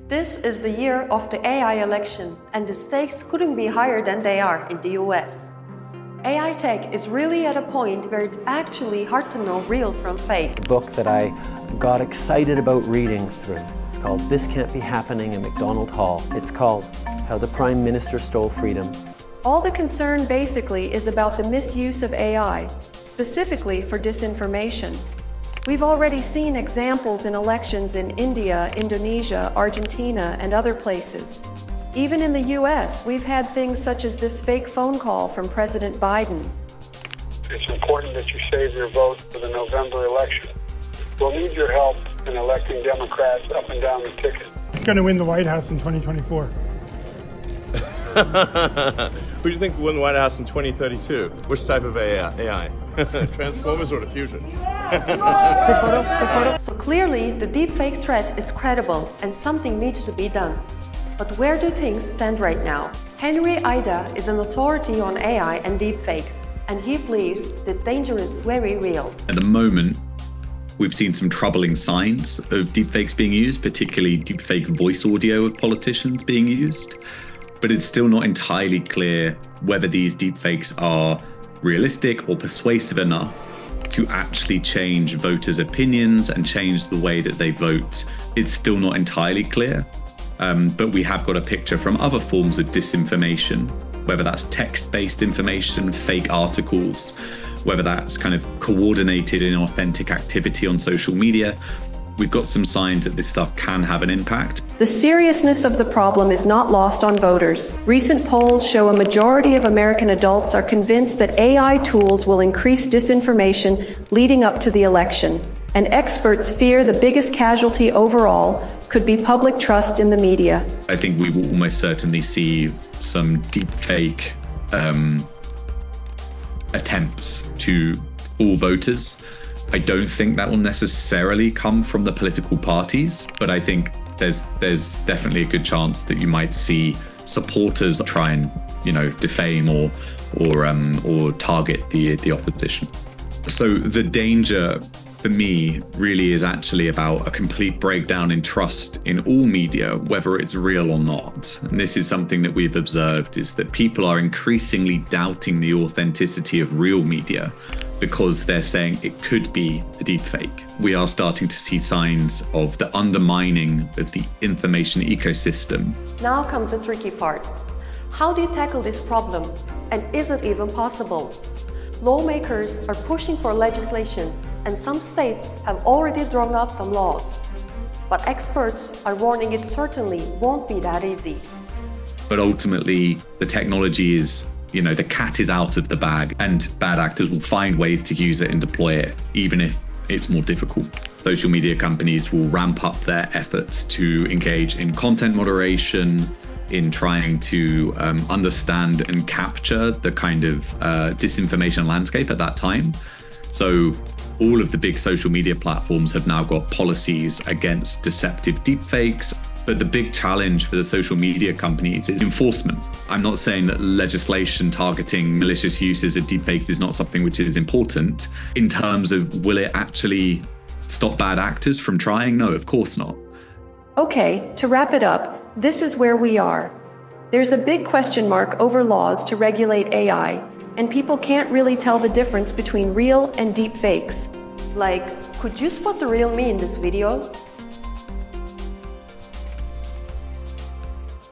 This is the year of the AI election, and the stakes couldn't be higher than they are in the US. AI tech is really at a point where it's actually hard to know real from fake. The book that I got excited about reading through, it's called This Can't Be Happening in McDonald Hall. It's called How the Prime Minister Stole Freedom. All the concern basically is about the misuse of AI, specifically for disinformation. We've already seen examples in elections in India, Indonesia, Argentina, and other places. Even in the US, we've had things such as this fake phone call from President Biden. It's important that you save your vote for the November election. We'll need your help in electing Democrats up and down the ticket. It's going to win the White House in 2024. Who do you think will win the White House in 2032? Which type of AI? Transformers or the fusion? So clearly, the deepfake threat is credible and something needs to be done. But where do things stand right now? Henry Ida is an authority on AI and deepfakes, and he believes the danger is very real. At the moment, we've seen some troubling signs of deepfakes being used, particularly deepfake voice audio of politicians being used. But it's still not entirely clear whether these deepfakes are realistic or persuasive enough to actually change voters' opinions and change the way that they vote. It's still not entirely clear, but we have got a picture from other forms of disinformation, whether that's text-based information, fake articles, whether that's kind of coordinated inauthentic activity on social media. We've got some signs that this stuff can have an impact. The seriousness of the problem is not lost on voters. Recent polls show a majority of American adults are convinced that AI tools will increase disinformation leading up to the election. And experts fear the biggest casualty overall could be public trust in the media. I think we will almost certainly see some deepfake attempts to fool voters. I don't think that will necessarily come from the political parties, but I think there's definitely a good chance that you might see supporters try and, defame or target the opposition. So the danger for me really is actually about a complete breakdown in trust in all media, whether it's real or not. And this is something that we've observed, is that people are increasingly doubting the authenticity of real media because they're saying it could be a deepfake. We are starting to see signs of the undermining of the information ecosystem. Now comes the tricky part. How do you tackle this problem? And is it even possible? Lawmakers are pushing for legislation, and some states have already drawn up some laws. But experts are warning it certainly won't be that easy. But ultimately, the technology is, the cat is out of the bag, and bad actors will find ways to use it and deploy it, even if it's more difficult. Social media companies will ramp up their efforts to engage in content moderation, in trying to understand and capture the kind of disinformation landscape at that time. So all of the big social media platforms have now got policies against deceptive deepfakes. But the big challenge for the social media companies is enforcement. I'm not saying that legislation targeting malicious uses of deepfakes is not something which is important. In terms of, will it actually stop bad actors from trying? No, of course not. Okay, to wrap it up, this is where we are. There's a big question mark over laws to regulate AI, and people can't really tell the difference between real and deep fakes. Like, could you spot the real me in this video?